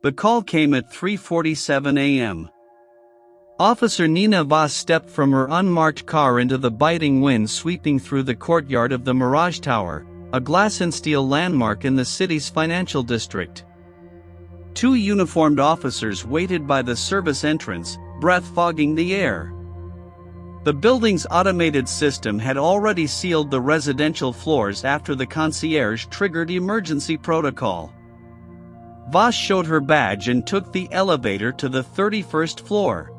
The call came at 3:47 a.m. Officer Nina Voss stepped from her unmarked car into the biting wind sweeping through the courtyard of the Mirage Tower, a glass-and-steel landmark in the city's financial district. Two uniformed officers waited by the service entrance, breath fogging the air. The building's automated system had already sealed the residential floors after the concierge triggered emergency protocol. Voss showed her badge and took the elevator to the 31st floor.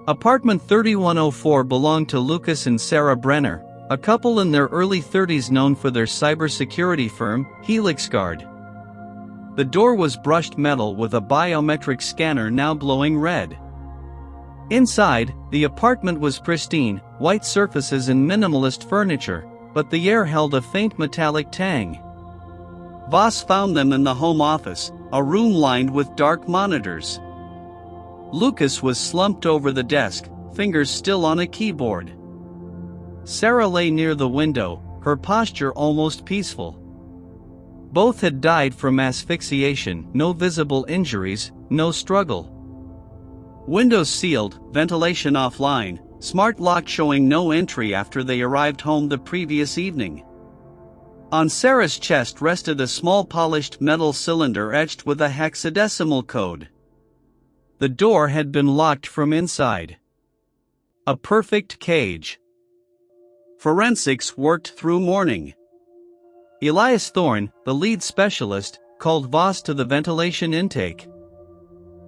Apartment 3104 belonged to Lucas and Sarah Brenner, a couple in their early 30s known for their cybersecurity firm, HelixGuard. The door was brushed metal with a biometric scanner now glowing red. Inside, the apartment was pristine, white surfaces and minimalist furniture, but the air held a faint metallic tang. Voss found them in the home office, a room lined with dark monitors. Lucas was slumped over the desk, fingers still on a keyboard. Sarah lay near the window, her posture almost peaceful. Both had died from asphyxiation, no visible injuries, no struggle. Windows sealed, ventilation offline, smart lock showing no entry after they arrived home the previous evening. On Sarah's chest rested a small polished metal cylinder etched with a hexadecimal code. The door had been locked from inside. A perfect cage. Forensics worked through morning. Elias Thorne, the lead specialist, called Voss to the ventilation intake.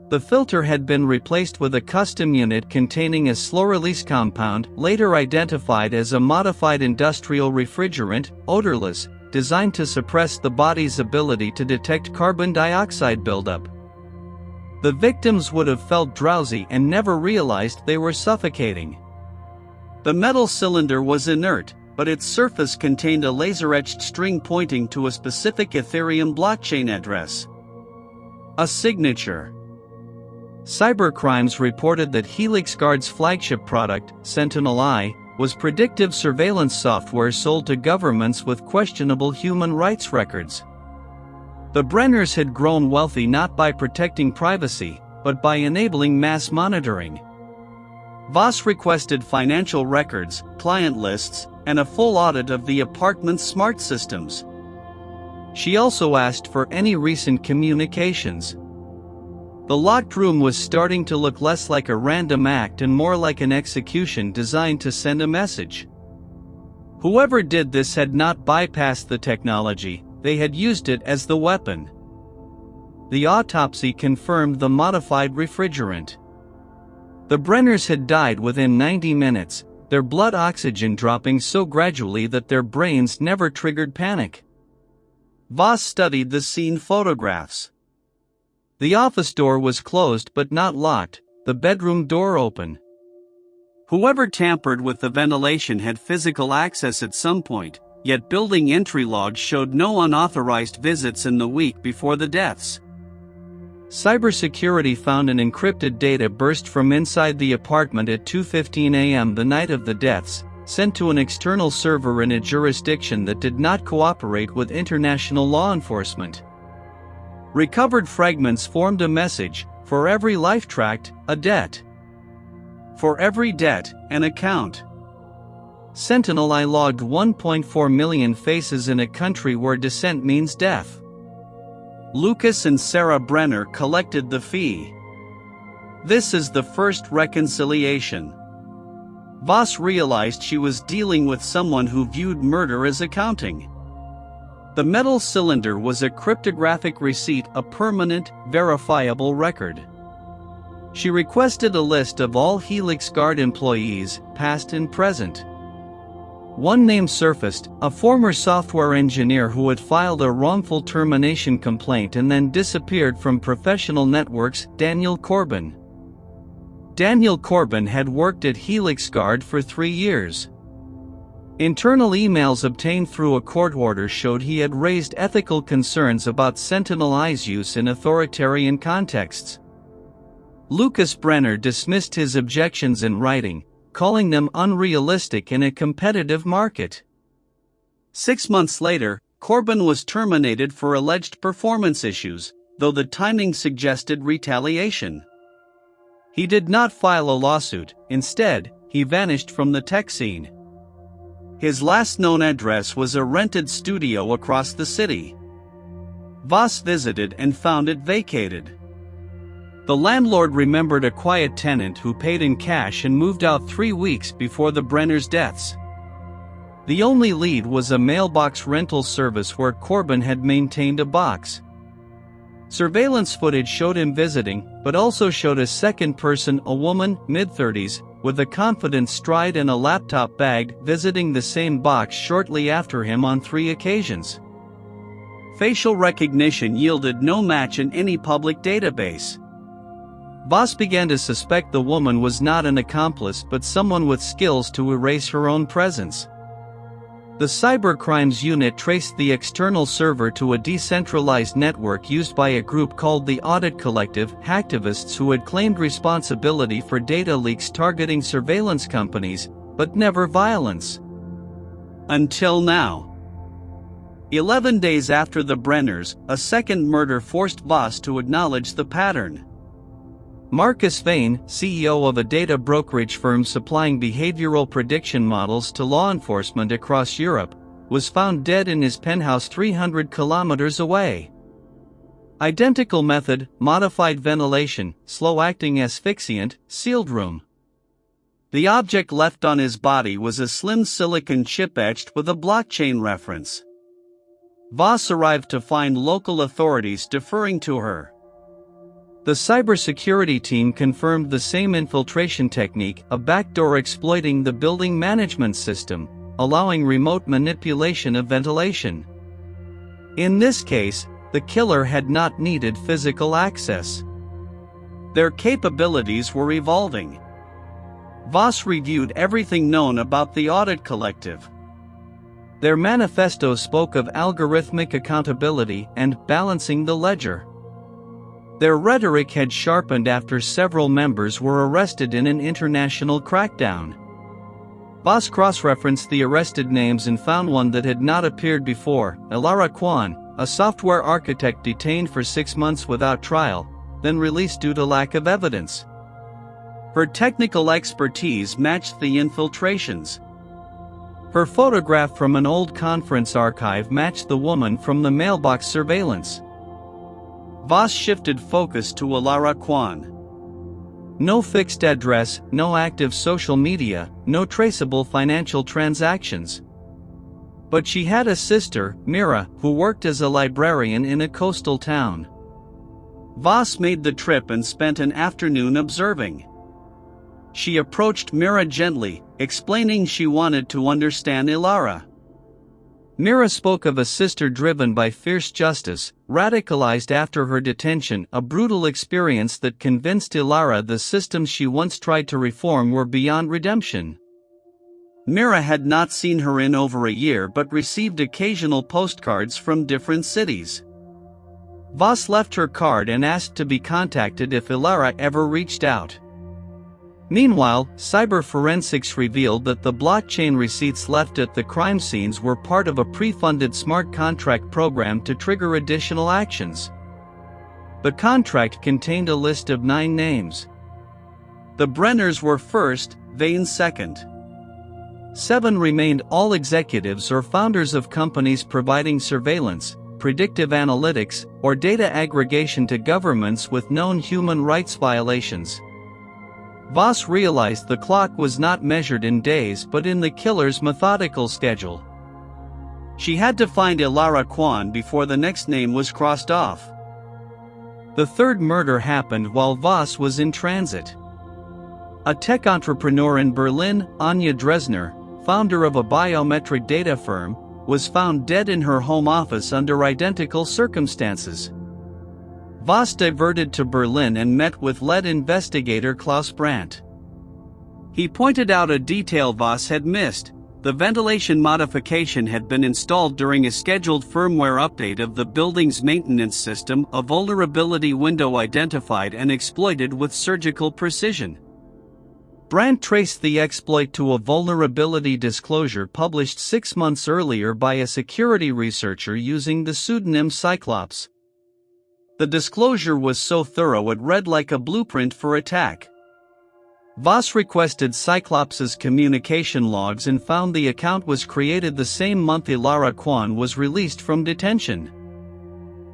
The filter had been replaced with a custom unit containing a slow-release compound, later identified as a modified industrial refrigerant, odorless, designed to suppress the body's ability to detect carbon dioxide buildup. The victims would have felt drowsy and never realized they were suffocating. The metal cylinder was inert, but its surface contained a laser-etched string pointing to a specific Ethereum blockchain address. A signature. Cybercrimes reported that HelixGuard's flagship product, Sentinel-I, was predictive surveillance software sold to governments with questionable human rights records. The Brenners had grown wealthy not by protecting privacy, but by enabling mass monitoring. Voss requested financial records, client lists, and a full audit of the apartment's smart systems. She also asked for any recent communications. The locked room was starting to look less like a random act and more like an execution designed to send a message. Whoever did this had not bypassed the technology, they had used it as the weapon. The autopsy confirmed the modified refrigerant. The Brenners had died within 90 minutes, their blood oxygen dropping so gradually that their brains never triggered panic. Voss studied the scene photographs. The office door was closed but not locked, the bedroom door open. Whoever tampered with the ventilation had physical access at some point, yet building entry logs showed no unauthorized visits in the week before the deaths. Cybersecurity found an encrypted data burst from inside the apartment at 2:15 a.m. the night of the deaths, sent to an external server in a jurisdiction that did not cooperate with international law enforcement. Recovered fragments formed a message: for every life tracked, a debt. For every debt, an account. Sentinel-I logged 1.4 million faces in a country where dissent means death. Lucas and Sarah Brenner collected the fee. This is the first reconciliation. Voss realized she was dealing with someone who viewed murder as accounting. The metal cylinder was a cryptographic receipt, a permanent, verifiable record. She requested a list of all HelixGuard employees, past and present. One name surfaced, a former software engineer who had filed a wrongful termination complaint and then disappeared from professional networks, Daniel Corbin. Daniel Corbin had worked at HelixGuard for 3 years. Internal emails obtained through a court order showed he had raised ethical concerns about Sentinel-I's use in authoritarian contexts. Lucas Brenner dismissed his objections in writing, calling them unrealistic in a competitive market. 6 months later, Corbin was terminated for alleged performance issues, though the timing suggested retaliation. He did not file a lawsuit. Instead, he vanished from the tech scene. His last known address was a rented studio across the city. Voss visited and found it vacated. The landlord remembered a quiet tenant who paid in cash and moved out 3 weeks before the Brenners' deaths. The only lead was a mailbox rental service where Corbin had maintained a box. Surveillance footage showed him visiting, but also showed a second person, a woman, mid-30s, with a confident stride and a laptop bag, visiting the same box shortly after him on 3 occasions. Facial recognition yielded no match in any public database. Voss began to suspect the woman was not an accomplice but someone with skills to erase her own presence. The cybercrimes unit traced the external server to a decentralized network used by a group called the Audit Collective, hacktivists who had claimed responsibility for data leaks targeting surveillance companies, but never violence. Until now. 11 days after the Brenners, a second murder forced Voss to acknowledge the pattern. Marcus Vane, CEO of a data brokerage firm supplying behavioral prediction models to law enforcement across Europe, was found dead in his penthouse 300 kilometers away. Identical method, modified ventilation, slow-acting asphyxiant, sealed room. The object left on his body was a slim silicon chip etched with a blockchain reference. Voss arrived to find local authorities deferring to her. The cybersecurity team confirmed the same infiltration technique, a backdoor exploiting the building management system, allowing remote manipulation of ventilation. In this case, the killer had not needed physical access. Their capabilities were evolving. Voss reviewed everything known about the Audit Collective. Their manifesto spoke of algorithmic accountability and balancing the ledger. Their rhetoric had sharpened after several members were arrested in an international crackdown. Voss cross-referenced the arrested names and found one that had not appeared before, Ilara Kwan, a software architect detained for 6 months without trial, then released due to lack of evidence. Her technical expertise matched the infiltrations. Her photograph from an old conference archive matched the woman from the mailbox surveillance. Voss shifted focus to Ilara Kwan. No fixed address, no active social media, no traceable financial transactions. But she had a sister, Mira, who worked as a librarian in a coastal town. Voss made the trip and spent an afternoon observing. She approached Mira gently, explaining she wanted to understand Ilara. Mira spoke of a sister driven by fierce justice, radicalized after her detention, a brutal experience that convinced Ilara the systems she once tried to reform were beyond redemption. Mira had not seen her in over a year but received occasional postcards from different cities. Voss left her card and asked to be contacted if Ilara ever reached out. Meanwhile, cyber forensics revealed that the blockchain receipts left at the crime scenes were part of a pre-funded smart contract program to trigger additional actions. The contract contained a list of 9 names. The Brenners were first, Vane second. 7 remained all executives or founders of companies providing surveillance, predictive analytics, or data aggregation to governments with known human rights violations. Voss realized the clock was not measured in days but in the killer's methodical schedule. She had to find Ilara Kwan before the next name was crossed off. The third murder happened while Voss was in transit. A tech entrepreneur in Berlin, Anja Dresner, founder of a biometric data firm, was found dead in her home office under identical circumstances. Voss diverted to Berlin and met with lead investigator Klaus Brandt. He pointed out a detail Voss had missed. The ventilation modification had been installed during a scheduled firmware update of the building's maintenance system, a vulnerability window identified and exploited with surgical precision. Brandt traced the exploit to a vulnerability disclosure published 6 months earlier by a security researcher using the pseudonym Cyclops. The disclosure was so thorough it read like a blueprint for attack. Voss requested Cyclops' communication logs and found the account was created the same month Ilara Kwan was released from detention.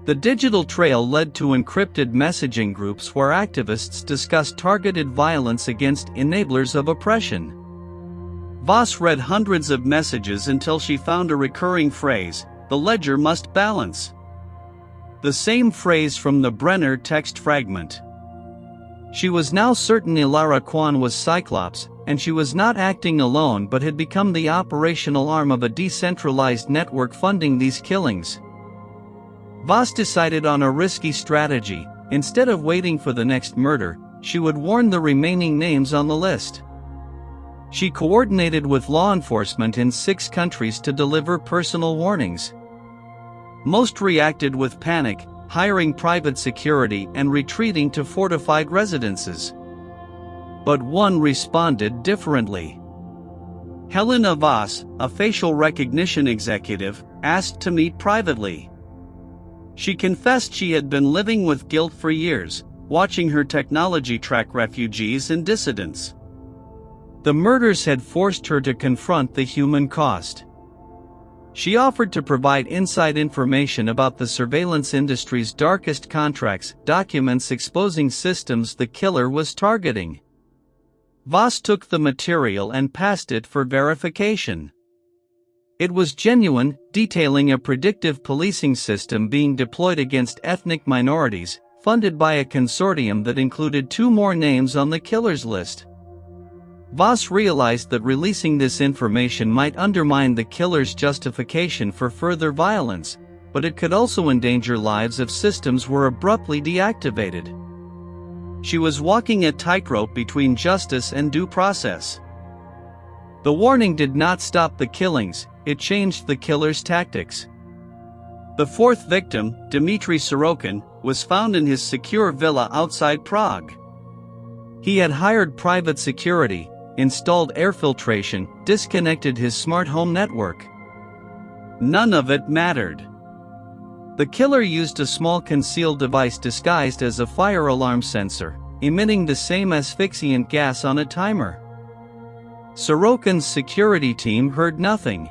The digital trail led to encrypted messaging groups where activists discussed targeted violence against enablers of oppression. Voss read hundreds of messages until she found a recurring phrase: "The ledger must balance." The same phrase from the Brenner text fragment. She was now certain Ilara Kwan was Cyclops, and she was not acting alone but had become the operational arm of a decentralized network funding these killings. Voss decided on a risky strategy. Instead of waiting for the next murder, she would warn the remaining names on the list. She coordinated with law enforcement in 6 countries to deliver personal warnings. Most reacted with panic, hiring private security and retreating to fortified residences. But one responded differently. Helena Voss, a facial recognition executive, asked to meet privately. She confessed she had been living with guilt for years, watching her technology track refugees and dissidents. The murders had forced her to confront the human cost. She offered to provide inside information about the surveillance industry's darkest contracts, documents exposing systems the killer was targeting. Voss took the material and passed it for verification. It was genuine, detailing a predictive policing system being deployed against ethnic minorities, funded by a consortium that included 2 more names on the killer's list. Voss realized that releasing this information might undermine the killer's justification for further violence, but it could also endanger lives if systems were abruptly deactivated. She was walking a tightrope between justice and due process. The warning did not stop the killings, it changed the killer's tactics. The 4th victim, Dmitry Sorokin, was found in his secure villa outside Prague. He had hired private security, installed air filtration, disconnected his smart home network. None of it mattered. The killer used a small concealed device disguised as a fire alarm sensor, emitting the same asphyxiant gas on a timer. Sorokin's security team heard nothing.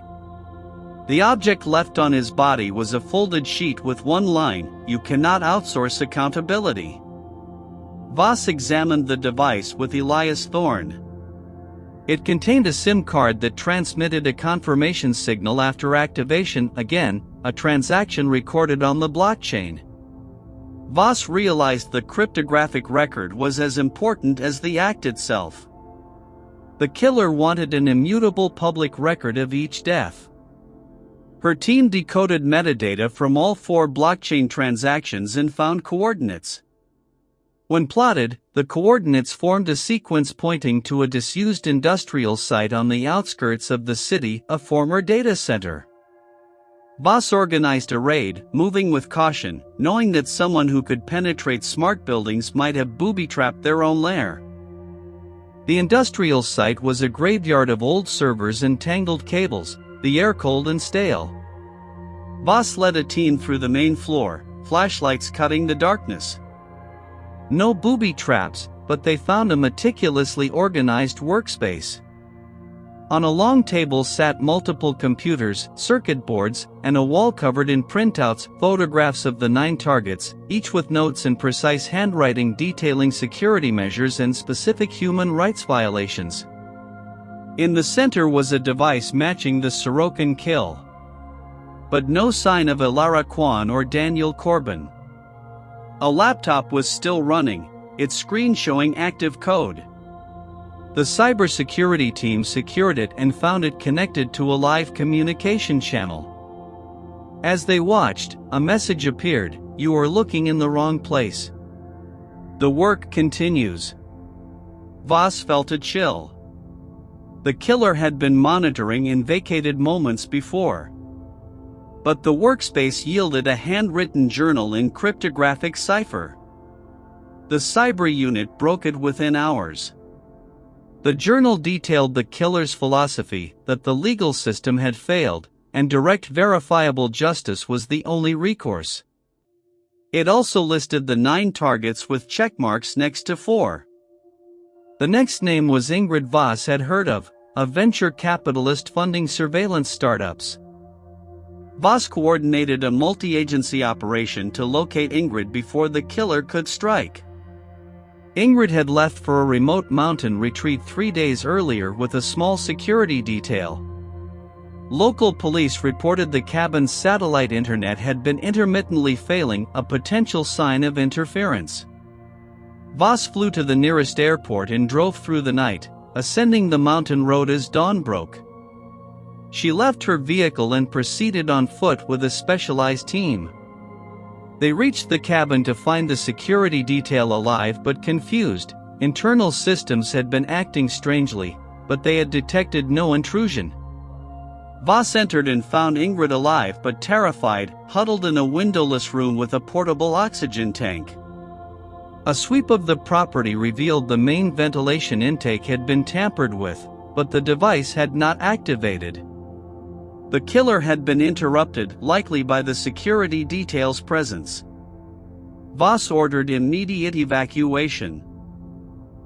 The object left on his body was a folded sheet with one line: "You cannot outsource accountability." Voss examined the device with Elias Thorne. It contained a SIM card that transmitted a confirmation signal after activation, again, a transaction recorded on the blockchain. Voss realized the cryptographic record was as important as the act itself. The killer wanted an immutable public record of each death. Her team decoded metadata from all 4 blockchain transactions and found coordinates. When plotted, the coordinates formed a sequence pointing to a disused industrial site on the outskirts of the city, a former data center. Voss organized a raid, moving with caution, knowing that someone who could penetrate smart buildings might have booby-trapped their own lair. The industrial site was a graveyard of old servers and tangled cables, the air cold and stale. Voss led a team through the main floor, flashlights cutting the darkness. No booby traps, but they found a meticulously organized workspace. On a long table sat multiple computers, circuit boards, and a wall covered in printouts, photographs of the 9 targets, each with notes in precise handwriting detailing security measures and specific human rights violations. In the center was a device matching the Sorokin kill. But no sign of Ilara Kwan or Daniel Corbin. A laptop was still running, its screen showing active code. The cybersecurity team secured it and found it connected to a live communication channel. As they watched, a message appeared: "You are looking in the wrong place." The work continues. Voss felt a chill. The killer had been monitoring in vacated moments before. But the workspace yielded a handwritten journal in cryptographic cipher. The cyber unit broke it within hours. The journal detailed the killer's philosophy that the legal system had failed, and direct verifiable justice was the only recourse. It also listed the 9 targets with checkmarks next to 4. The next name was Ingrid Voss had heard of, a venture capitalist funding surveillance startups. Voss coordinated a multi-agency operation to locate Ingrid before the killer could strike. Ingrid had left for a remote mountain retreat 3 days earlier with a small security detail. Local police reported the cabin's satellite internet had been intermittently failing, a potential sign of interference. Voss flew to the nearest airport and drove through the night, ascending the mountain road as dawn broke. She left her vehicle and proceeded on foot with a specialized team. They reached the cabin to find the security detail alive but confused. Internal systems had been acting strangely, but they had detected no intrusion. Voss entered and found Ingrid alive but terrified, huddled in a windowless room with a portable oxygen tank. A sweep of the property revealed the main ventilation intake had been tampered with, but the device had not activated. The killer had been interrupted, likely by the security detail's presence. Voss ordered immediate evacuation.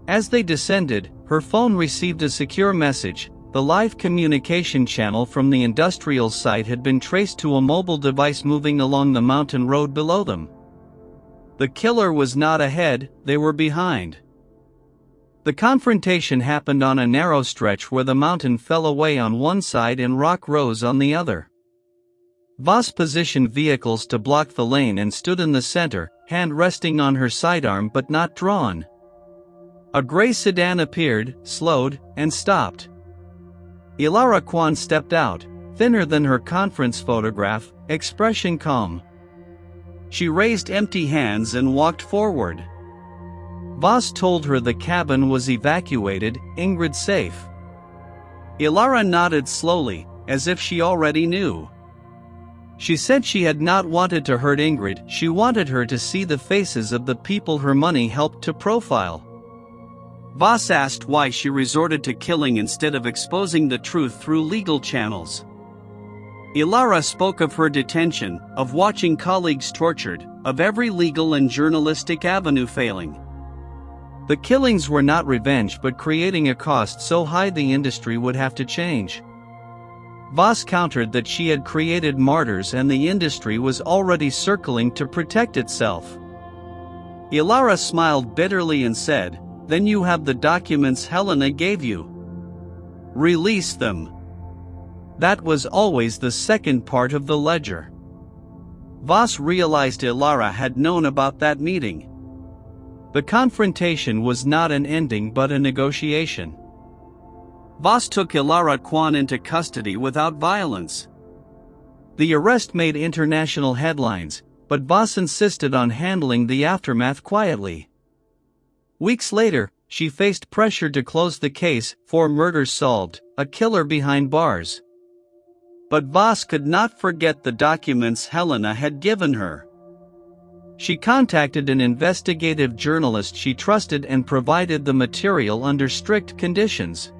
As they descended, her phone received a secure message. The live communication channel from the industrial site had been traced to a mobile device moving along the mountain road below them. The killer was not ahead, they were behind. The confrontation happened on a narrow stretch where the mountain fell away on one side and rock rose on the other. Voss positioned vehicles to block the lane and stood in the center, hand resting on her sidearm but not drawn. A gray sedan appeared, slowed, and stopped. Ilara Kwan stepped out, thinner than her conference photograph, expression calm. She raised empty hands and walked forward. Voss told her the cabin was evacuated, Ingrid safe. Ilara nodded slowly, as if she already knew. She said she had not wanted to hurt Ingrid, she wanted her to see the faces of the people her money helped to profile. Voss asked why she resorted to killing instead of exposing the truth through legal channels. Ilara spoke of her detention, of watching colleagues tortured, of every legal and journalistic avenue failing. The killings were not revenge but creating a cost so high the industry would have to change. Voss countered that she had created martyrs and the industry was already circling to protect itself. Ilara smiled bitterly and said, "Then you have the documents Helena gave you. Release them." That was always the second part of the ledger. Voss realized Ilara had known about that meeting. The confrontation was not an ending but a negotiation. Voss took Ilara Kwan into custody without violence. The arrest made international headlines, but Voss insisted on handling the aftermath quietly. Weeks later, she faced pressure to close the case, 4 murders solved, a killer behind bars. But Voss could not forget the documents Helena had given her. She contacted an investigative journalist she trusted and provided the material under strict conditions.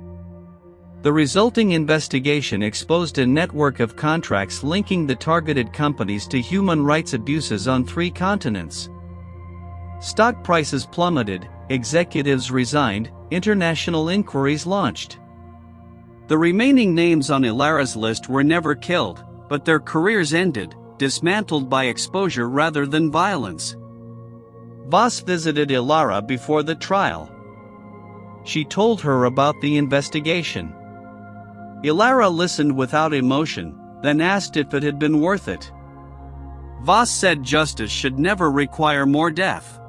The resulting investigation exposed a network of contracts linking the targeted companies to human rights abuses on 3 continents. Stock prices plummeted, executives resigned, international inquiries launched. The remaining names on Ilara's list were never killed, but their careers ended, dismantled by exposure rather than violence. Voss visited Ilara before the trial. She told her about the investigation. Ilara listened without emotion, then asked if it had been worth it. Voss said justice should never require more death.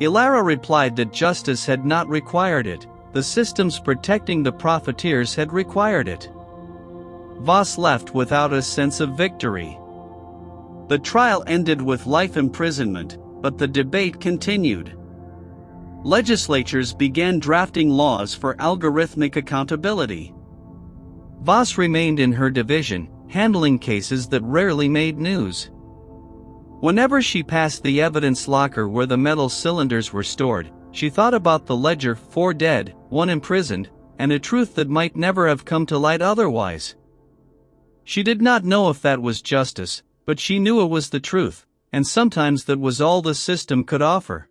Ilara replied that justice had not required it, the systems protecting the profiteers had required it. Voss left without a sense of victory. The trial ended with life imprisonment, but the debate continued. Legislatures began drafting laws for algorithmic accountability. Voss remained in her division, handling cases that rarely made news. Whenever she passed the evidence locker where the metal cylinders were stored, she thought about the ledger, 4 dead, 1 imprisoned, and a truth that might never have come to light otherwise. She did not know if that was justice, but she knew it was the truth, and sometimes that was all the system could offer.